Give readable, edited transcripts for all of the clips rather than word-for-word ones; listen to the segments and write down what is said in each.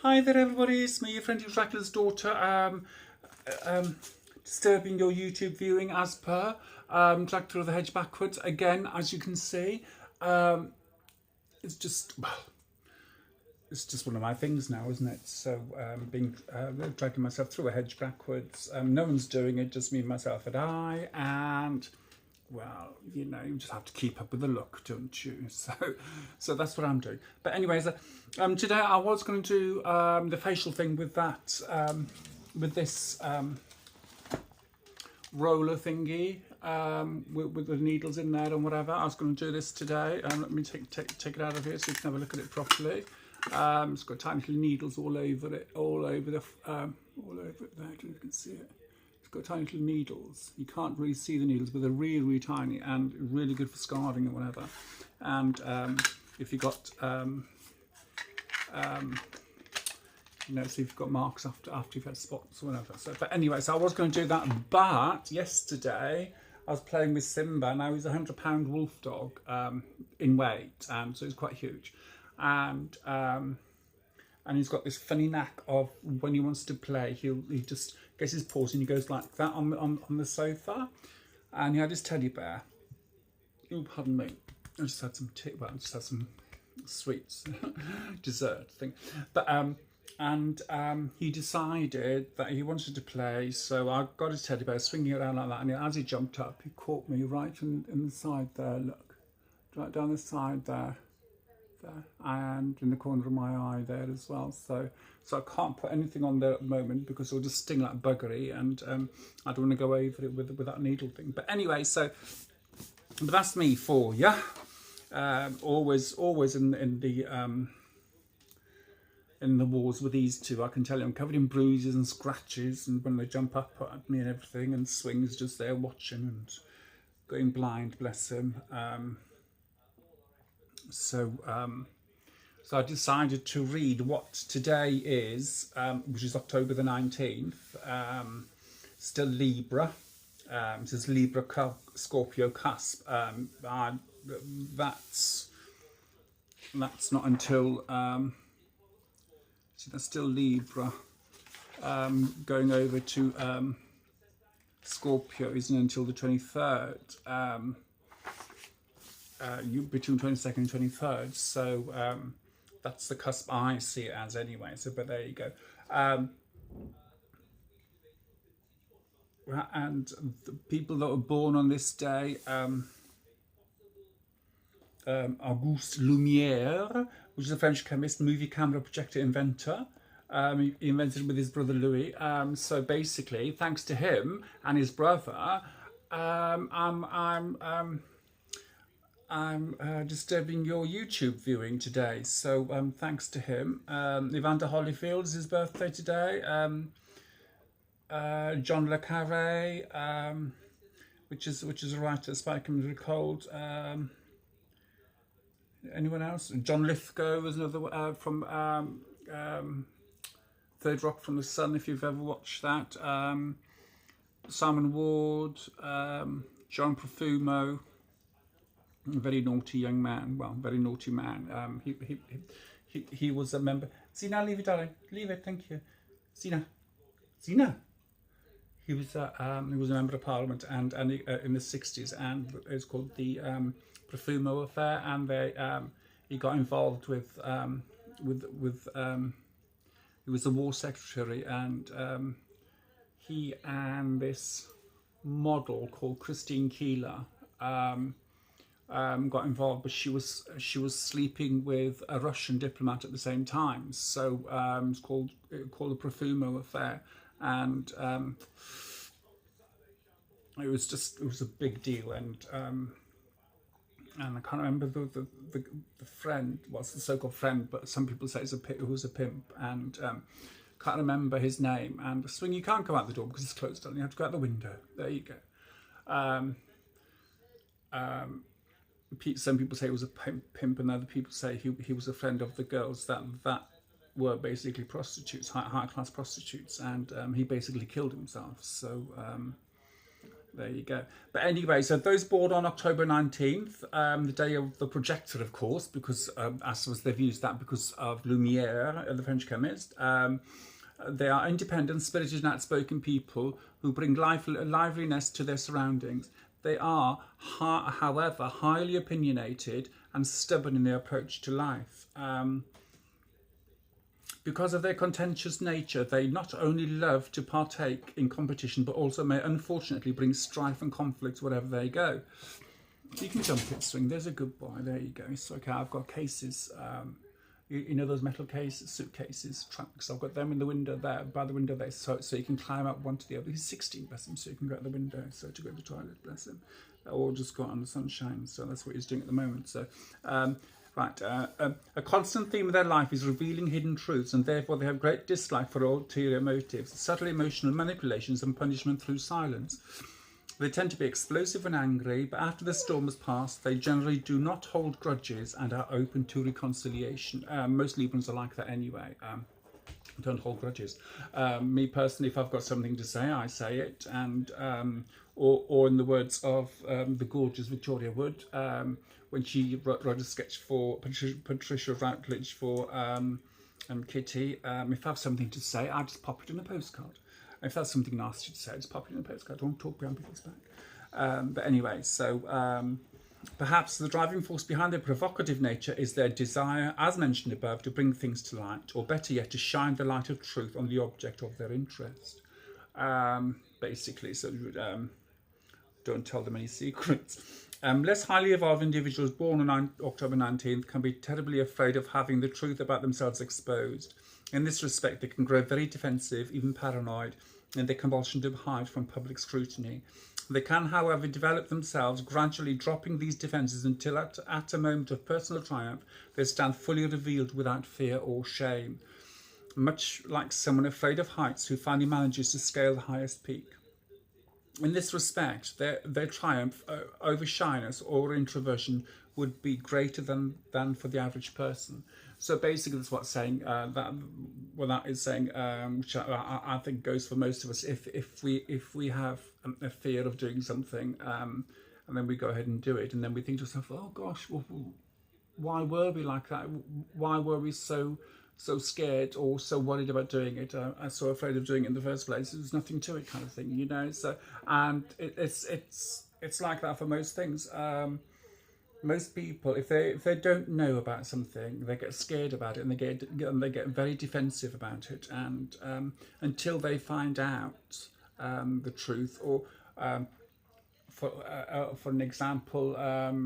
Hi there everybody, it's me, your friend Dracula's daughter, disturbing your YouTube viewing as per, dragged through the hedge backwards, again as you can see. It's just, well, it's just one of my things now, isn't it? So dragging myself through a hedge backwards, no one's doing it, just me, myself and I, and well, you know, you just have to keep up with the look, don't you? So that's what I'm doing. But anyways, today I was going to do the facial thing with that, with this roller thingy, with the needles in there and whatever. I was going to do this today. Let me take it out of here so you can have a look at it properly. It's got tiny little needles all over it, all over it there. You can see it. Got tiny little needles. You can't really see the needles, but they're really, really tiny and really good for scarring and whatever. And if you've got, you know, so if you've got marks after you've had spots or whatever. So, but anyway, so I was going to do that, but yesterday I was playing with Simba. Now he's a 100-pound wolf dog in weight, so he's quite huge, and he's got this funny knack of when he wants to play, he just gets his paws and he goes like that on the sofa. And he had his teddy bear. Oh, pardon me. I just had some some sweets, dessert thing. But he decided that he wanted to play, so I got his teddy bear swinging around like that, and as he jumped up, he caught me right in the side there. Look, right down the side there. And in the corner of my eye there as well, so I can't put anything on there at the moment because it'll just sting like buggery, and I don't want to go over it with that needle thing. But anyway, but that's me for you. Always in the wars with these two. I can tell you, I'm covered in bruises and scratches, and when they jump up at me and everything, and Swing's just there watching and going blind, bless him. So I decided to read what today is, which is October the 19th, still Libra. It says Libra Scorpio cusp. That's not until, so that's still Libra, going over to Scorpio isn't until the 23rd. Between 22nd and 23rd, so that's the cusp I see it as anyway. So, but there you go. And the people that were born on this day, Auguste Lumière, which is a French chemist, movie camera projector inventor. He invented it with his brother Louis. So basically, thanks to him and his brother, I'm disturbing your YouTube viewing today, so thanks to him. Evander Holyfield is his birthday today. John le Carré, which is a writer, Spike and Cold. Anyone else? John Lithgow is another from Third Rock from the Sun, if you've ever watched that. Simon Ward, John Profumo. A very naughty young man. Well, very naughty man. He was a member. Zina, leave it, darling. Leave it. Thank you. Zina. He was a member of Parliament, and in the 60s, and it was called the Profumo affair. And he got involved with he was the war secretary, and he and this model called Christine Keeler. Got involved, but she was sleeping with a Russian diplomat at the same time. So it's called the Profumo affair, and it was a big deal. And I can't remember the friend, well, it's the so-called friend, but some people say it was a pimp, and can't remember his name. And Swing, you can't go out the door because it's closed down. You have to go out the window. There you go. Some people say he was a pimp, and other people say he was a friend of the girls that were basically prostitutes, high class prostitutes, and he basically killed himself. So There you go. But anyway, so those born on October 19th, the day of the projector, of course, because as was they've used that because of Lumiere, the French chemist. They are independent, spirited, and outspoken people who bring liveliness to their surroundings. They are, however, highly opinionated and stubborn in their approach to life. Because of their contentious nature, they not only love to partake in competition, but also may unfortunately bring strife and conflicts wherever they go. You can jump it, swing. There's a good boy. There you go. So, okay, I've got cases. You know those metal cases, suitcases, trunks. I've got them in the window there, by the window there, so you can climb up one to the other. He's 16, bless him, so you can go out the window, so to go to the toilet, bless him. Or just go out on the sunshine, so that's what he's doing at the moment. So, a constant theme of their life is revealing hidden truths, and therefore they have great dislike for ulterior motives, subtle emotional manipulations, and punishment through silence. They tend to be explosive and angry, but after the storm has passed, they generally do not hold grudges and are open to reconciliation. Most Librans are like that anyway. Don't hold grudges. Me personally, if I've got something to say, I say it. And or in the words of the gorgeous Victoria Wood, when she wrote a sketch for Patricia Routledge for Kitty, if I have something to say, I just pop it in a postcard. If that's something nasty to say, just pop it in a postcard. Don't talk behind people's back. But anyway, so perhaps the driving force behind their provocative nature is their desire, as mentioned above, to bring things to light, or better yet, to shine the light of truth on the object of their interest. Basically, so don't tell them any secrets. Less highly evolved individuals born on October 19th can be terribly afraid of having the truth about themselves exposed. In this respect, they can grow very defensive, even paranoid, in their compulsion to hide from public scrutiny. They can, however, develop themselves, gradually dropping these defences until at a moment of personal triumph, they stand fully revealed without fear or shame. Much like someone afraid of heights who finally manages to scale the highest peak. In this respect, their triumph over shyness or introversion would be greater than for the average person. So basically, that's what's saying. That is saying, which I think goes for most of us. If we have a fear of doing something, and then we go ahead and do it, and then we think to ourselves, oh gosh, well, why were we like that? Why were we so scared or so worried about doing it? So afraid of doing it in the first place. There's nothing to it, kind of thing, you know. So and it's like that for most things. Most people, if they don't know about something, they get scared about it, and they get very defensive about it, and until they find out the truth. Or for an example,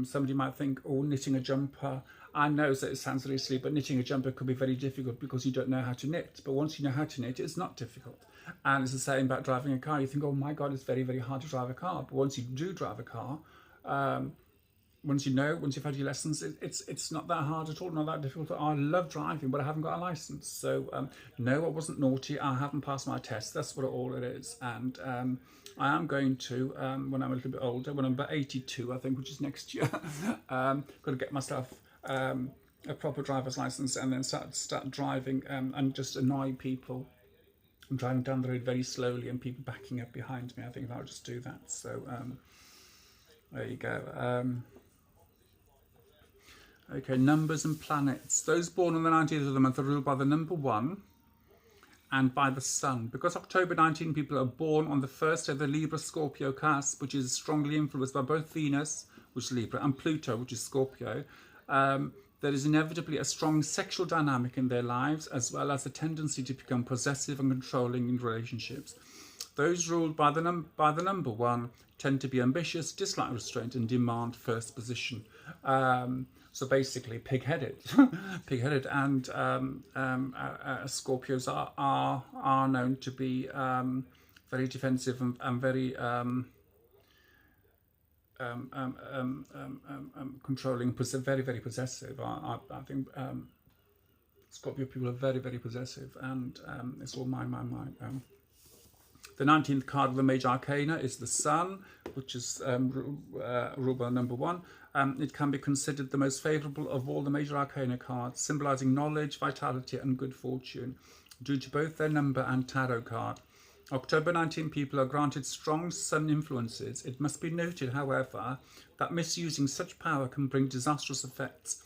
somebody might think, oh, knitting a jumper. I know that it sounds really silly, but knitting a jumper could be very difficult because you don't know how to knit. But once you know how to knit, it's not difficult. And it's the same about driving a car. You think, oh my God, it's very, very hard to drive a car. But once you do drive a car, once you've had your lessons, it's not that hard at all, not that difficult. I love driving, but I haven't got a license. So no, I wasn't naughty. I haven't passed my test. That's what all it is. And I am going to, when I'm a little bit older, when I'm about 82, I think, which is next year, got to get myself a proper driver's license and then start driving and just annoy people. I'm driving down the road very slowly and people backing up behind me. I think I'll just do that. So there you go. Okay, numbers and planets. Those born on the 19th of the month are ruled by the number 1 and by the sun. Because October 19 people are born on the first day of the Libra-Scorpio cusp, which is strongly influenced by both Venus, which is Libra, and Pluto, which is Scorpio, there is inevitably a strong sexual dynamic in their lives, as well as a tendency to become possessive and controlling in relationships. Those ruled by the number 1 tend to be ambitious, dislike restraint, and demand first position. So basically, pig-headed, and Scorpios are known to be very defensive and very controlling, very, very possessive. I think Scorpio people are very, very possessive, and it's all mine. The 19th card of the Major Arcana is the Sun, which is ruled by number 1. It can be considered the most favourable of all the Major Arcana cards, symbolising knowledge, vitality and good fortune, due to both their number and tarot card. October 19 people are granted strong sun influences. It must be noted, however, that misusing such power can bring disastrous effects.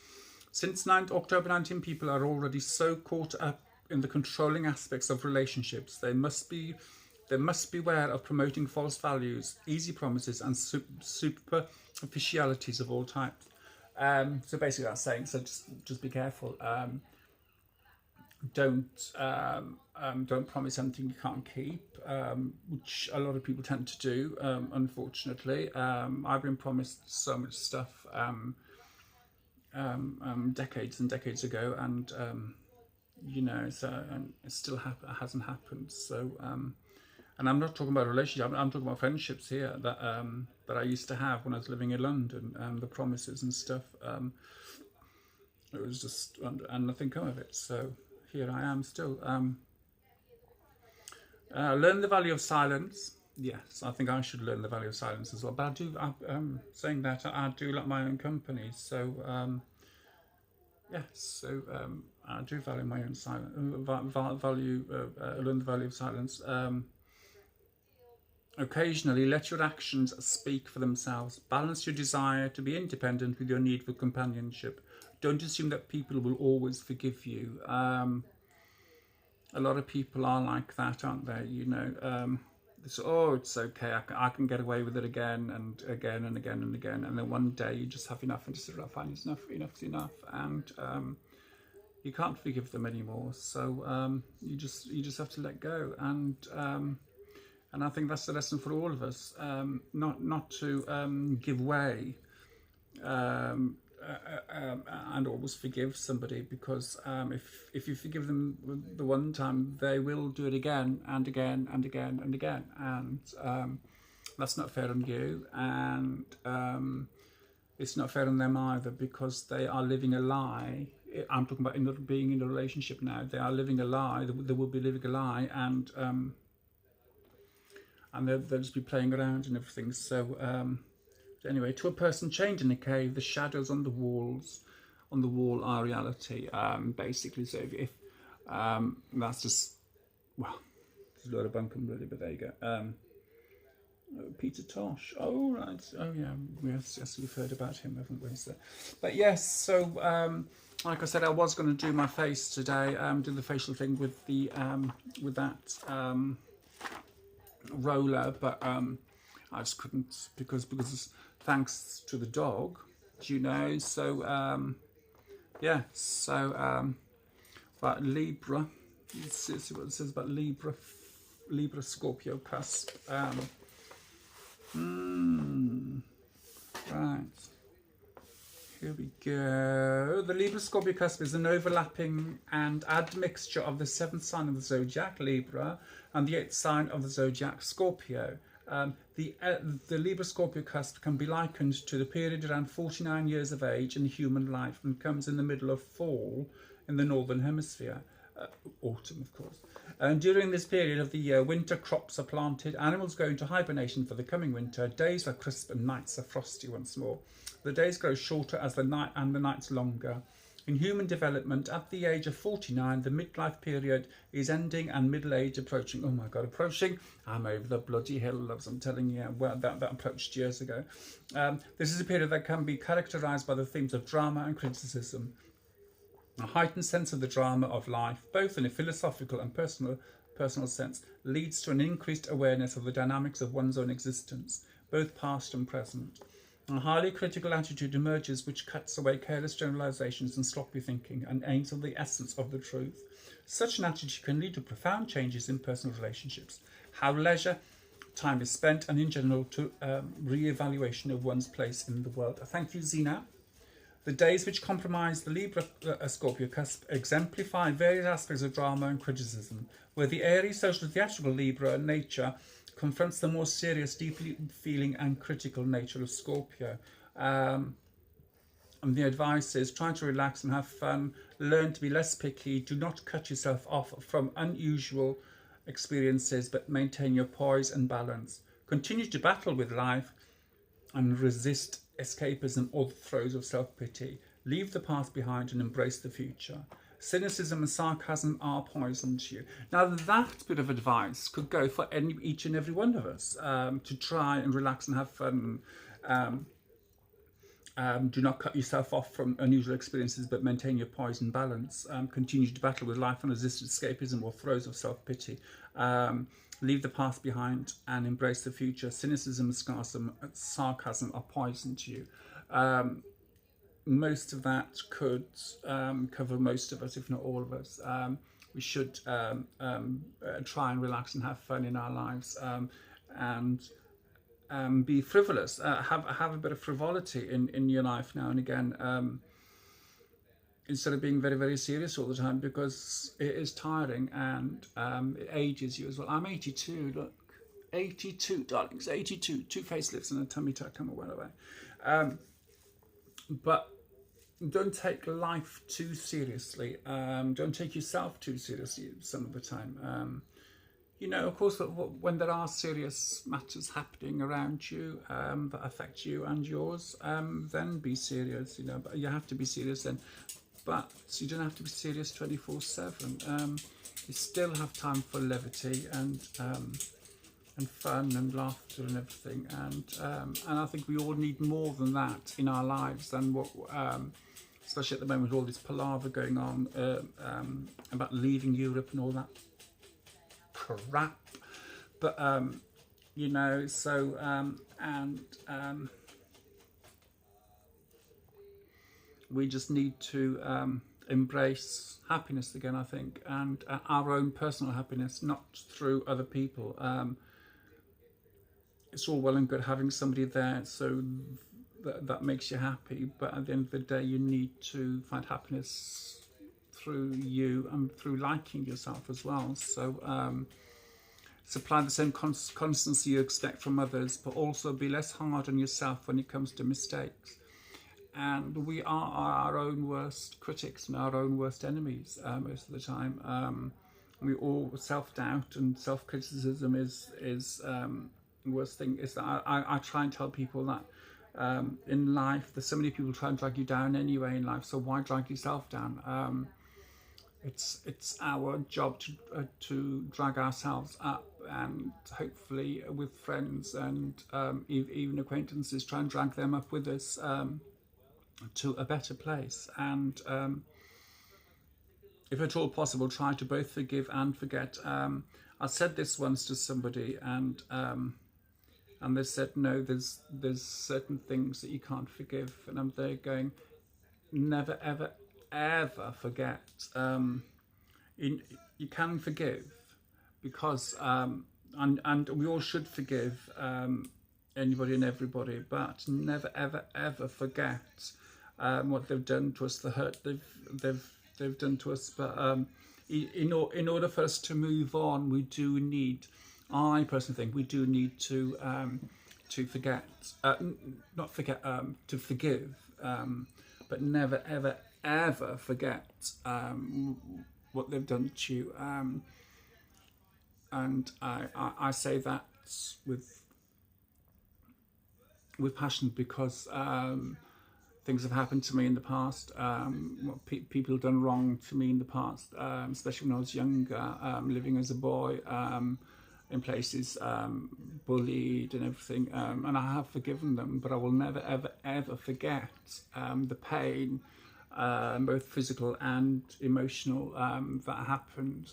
Since October 19 people are already so caught up in the controlling aspects of relationships, they must beware of promoting false values, easy promises, and superficialities of all types. So basically, that's saying, so just be careful. Don't promise something you can't keep, which a lot of people tend to do. Unfortunately, I've been promised so much stuff decades and decades ago, and you know, so it still hasn't happened. So, and I'm not talking about a relationship. I'm talking about friendships here that that I used to have when I was living in London. The promises and stuff. It was just and nothing come of it. So here I am still. Learn the value of silence. Yes, I think I should learn the value of silence as well. But I do. Saying that, I do like my own company. So yes. So I do value my own silence. Learn the value of silence. Occasionally, let your actions speak for themselves. Balance your desire to be independent with your need for companionship. Don't assume that people will always forgive you. A lot of people are like that, aren't they? You know, oh, it's okay. I can get away with it again and again and again and again. And then one day you just have enough and just sort of find enough's enough, and you can't forgive them anymore. So you just have to let go, and I think that's the lesson for all of us, not to give way and always forgive somebody, because if you forgive them the one time, they will do it again and again and again and again, and that's not fair on you, and it's not fair on them either, because they are living a lie. I'm talking about being in a relationship now. They are living a lie. They will be living a lie, and they'll just be playing around and everything. So anyway, to a person chained in a cave, the shadows on the wall are reality. Basically, so if that's just, well, there's a lot of bunkum really, but there you go. Peter Tosh. Oh right. Oh yeah. Yes, we've heard about him, haven't we? So, but yes. So like I said, I was going to do my face today. Do the facial thing with the with that roller, but I just couldn't because thanks to the dog, you know. So yeah. So but Libra. Let's see what it says about Libra Scorpio cusp. Right, here we go. The Libra Scorpio cusp is an overlapping and admixture of the 7th sign of the zodiac, Libra, and the 8th sign of the zodiac, Scorpio. The Libra Scorpio cusp can be likened to the period around 49 years of age in human life, and comes in the middle of fall in the northern hemisphere. Autumn, of course. And during this period of the year, winter crops are planted, animals go into hibernation for the coming winter, days are crisp and nights are frosty once more. The days grow shorter as the night and the nights longer. In human development, at the age of 49, the midlife period is ending and middle age approaching. Oh my God, approaching. I'm over the bloody hill, loves, I'm telling you. Well, that approached years ago. This is a period that can be characterised by the themes of drama and criticism. A heightened sense of the drama of life, both in a philosophical and personal sense, leads to an increased awareness of the dynamics of one's own existence, both past and present. A highly critical attitude emerges which cuts away careless generalisations and sloppy thinking and aims at the essence of the truth. Such an attitude can lead to profound changes in personal relationships, how leisure time is spent, and in general to re-evaluation of one's place in the world. Thank you, Zina. The days which comprise the Libra Scorpio cusp exemplify various aspects of drama and criticism, where the airy, social, theatrical Libra nature confronts the more serious, deeply feeling and critical nature of Scorpio. And the advice is try to relax and have fun, learn to be less picky, do not cut yourself off from unusual experiences, but maintain your poise and balance. Continue to battle with life and resist escapism or the throes of self-pity. Leave the past behind and embrace the future. Cynicism and sarcasm are poison to you. Now, that bit of advice could go for each and every one of us, to try and relax and have fun. Do not cut yourself off from unusual experiences, but maintain your poise and balance. Continue to battle with life and resist escapism or throes of self-pity. Leave the past behind and embrace the future. Cynicism and sarcasm are poison to you. Most of that could cover most of us, if not all of us. We should try and relax and have fun in our lives, and be frivolous. Have a bit of frivolity in your life now and again, instead of being very, very serious all the time, because it is tiring and it ages you as well. I'm 82, look. 82, darlings, 82. 2 facelifts and a tummy tuck, I'm well away. But don't take life too seriously. Don't take yourself too seriously some of the time. You know, of course, when there are serious matters happening around you that affect you and yours, then be serious, you know. But you have to be serious then. But you don't have to be serious 24/7. You still have time for levity and fun and laughter and everything. And I think we all need more than that in our lives than what... especially at the moment with all this palaver going on about leaving Europe and all that crap. But, you know, so, we just need to embrace happiness again, I think, and our own personal happiness, not through other people. It's all well and good having somebody there, so that makes you happy, but at the end of the day you need to find happiness through you and through liking yourself as well. So supply the same constancy you expect from others, but also be less hard on yourself when it comes to mistakes. And we are our own worst critics and our own worst enemies most of the time. We all self-doubt and self-criticism is the worst thing. Is that I try and tell people that in life, there's so many people try and drag you down anyway in life, so why drag yourself down? It's our job to drag ourselves up, and hopefully with friends and even acquaintances, try and drag them up with us to a better place. And if at all possible, try to both forgive and forget. I said this once to somebody, and they said, no, there's certain things that you can't forgive. And I'm there going, never, ever, ever forget. You can forgive, because, and we all should forgive anybody and everybody, but never, ever, ever forget what they've done to us, the hurt they've done to us. But in order for us to move on, we do need... I personally think we do need to forget, not forget, to forgive, but never, ever, ever forget what they've done to you. And I say that with passion, because things have happened to me in the past, what people have done wrong to me in the past, especially when I was younger, living as a boy, in places, bullied and everything, and I have forgiven them, but I will never, ever, ever forget the pain, both physical and emotional, that happened,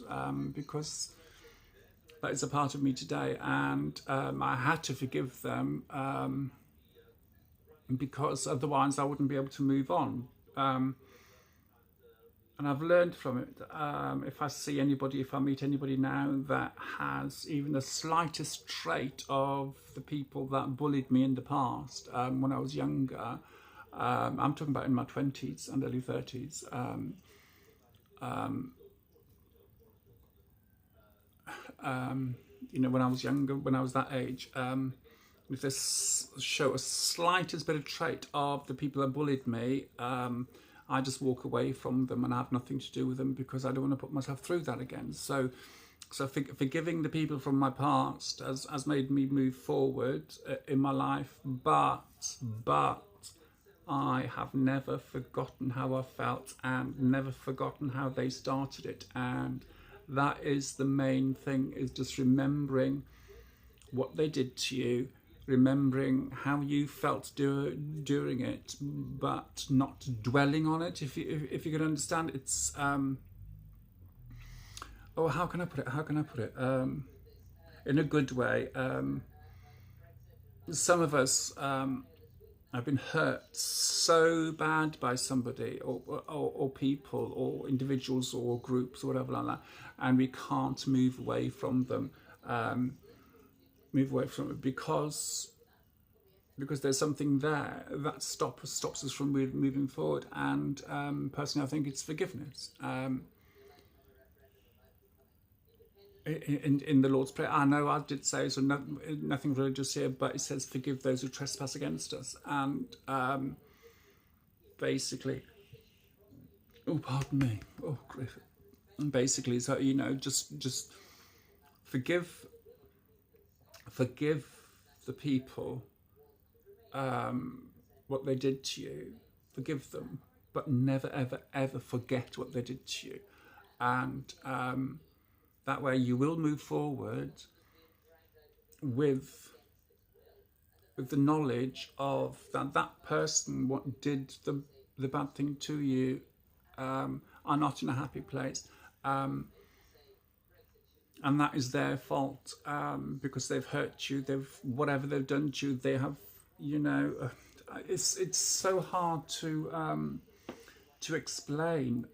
because that is a part of me today, and I had to forgive them, because otherwise I wouldn't be able to move on. And I've learned from it. If I meet anybody now that has even the slightest trait of the people that bullied me in the past, when I was younger, I'm talking about in my 20s and early 30s, you know, when I was younger, when I was that age, if they show a slightest bit of trait of the people that bullied me, I just walk away from them and I have nothing to do with them, because I don't want to put myself through that again. So forgiving the people from my past has made me move forward in my life, but I have never forgotten how I felt and never forgotten how they started it. And that is the main thing, is just remembering what they did to you, remembering how you felt during it, but not dwelling on it. If you can understand, it's oh, how can I put it? How can I put it? In a good way. Some of us have been hurt so bad by somebody, or people, or individuals, or groups, or whatever like that, and we can't move away from them. Move away from it because there's something there that stops us from moving forward. And personally, I think it's forgiveness. In the Lord's Prayer, I know I did say so, nothing religious here, but it says, "Forgive those who trespass against us." And basically, oh, pardon me, oh, grief. And basically, so just forgive the people what they did to you. Forgive them, but never, ever, ever forget what they did to you. And that way you will move forward with the knowledge of that person what did the bad thing to you are not in a happy place. And that is their fault, because they've hurt you, whatever they've done to you, they have, it's so hard to explain.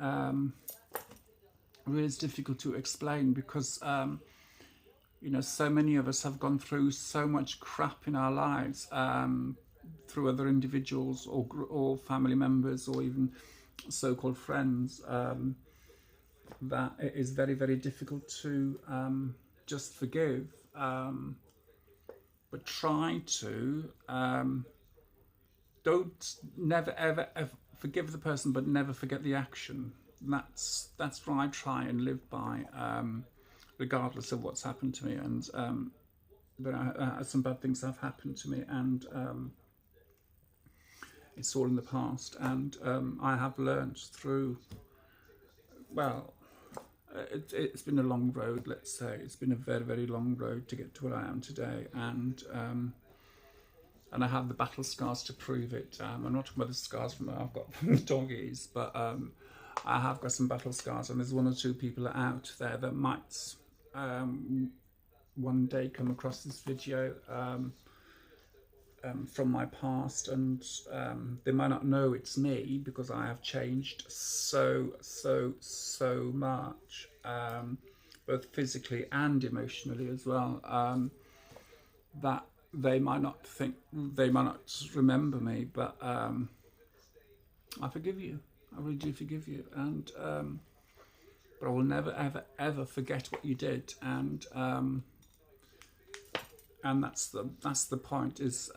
Really, it's difficult to explain because so many of us have gone through so much crap in our lives, through other individuals or family members or even so-called friends, that it is very, very difficult to just forgive. But try to never ever forgive the person, but never forget the action. That's what I try and live by, regardless of what's happened to me. And some bad things have happened to me, and it's all in the past. And I have learned through, well, it's been a long road, let's say. It's been a very, very long road to get to where I am today. And I have the battle scars to prove it. I'm not talking about the scars I've got from the doggies, but I have got some battle scars, and there's one or two people out there that might one day come across this video from my past, and they might not know it's me, because I have changed so much, both physically and emotionally as well, that they might not remember me, but I forgive you. I really do forgive you, and but I will never, ever, ever forget what you did. And that's the point, is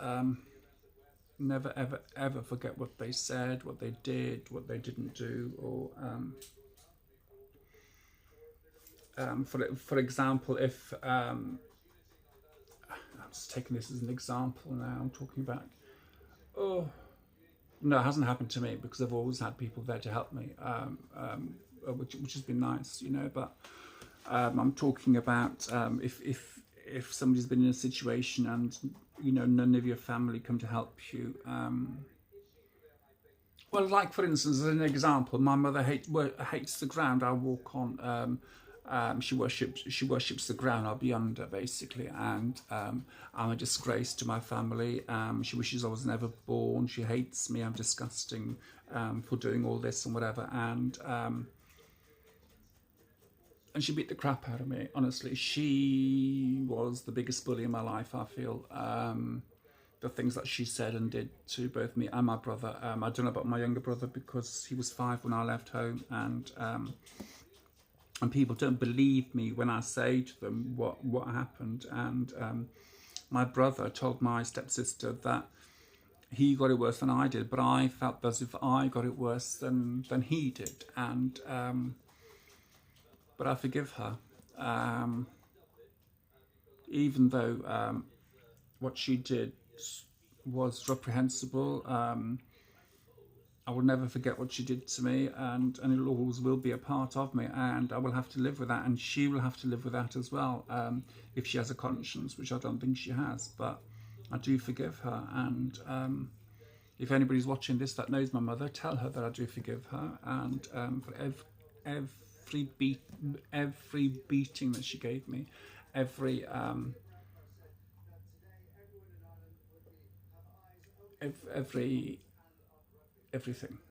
never, ever, ever forget what they said, what they did, what they didn't do, or for example, if I'm just taking this as an example now, I'm talking about, oh no, it hasn't happened to me, because I've always had people there to help me, which has been nice, but I'm talking about if somebody's been in a situation and none of your family come to help you, well, like for instance, as an example, my mother hates the ground I walk on. She worships the ground I'll be under, basically, and I'm a disgrace to my family. She wishes I was never born. She hates me. I'm disgusting for doing all this and whatever, and she beat the crap out of me. Honestly, she was the biggest bully in my life, I feel. The things that she said and did to both me and my brother. I don't know about my younger brother, because he was 5 when I left home, and people don't believe me when I say to them what happened. And my brother told my stepsister that he got it worse than I did, but I felt as if I got it worse than he did. And but I forgive her, even though what she did was reprehensible. I will never forget what she did to me, and it always will be a part of me, and I will have to live with that, and she will have to live with that as well, if she has a conscience, which I don't think she has, but I do forgive her. And if anybody's watching this that knows my mother, tell her that I do forgive her, and for every beating that she gave me, every everything.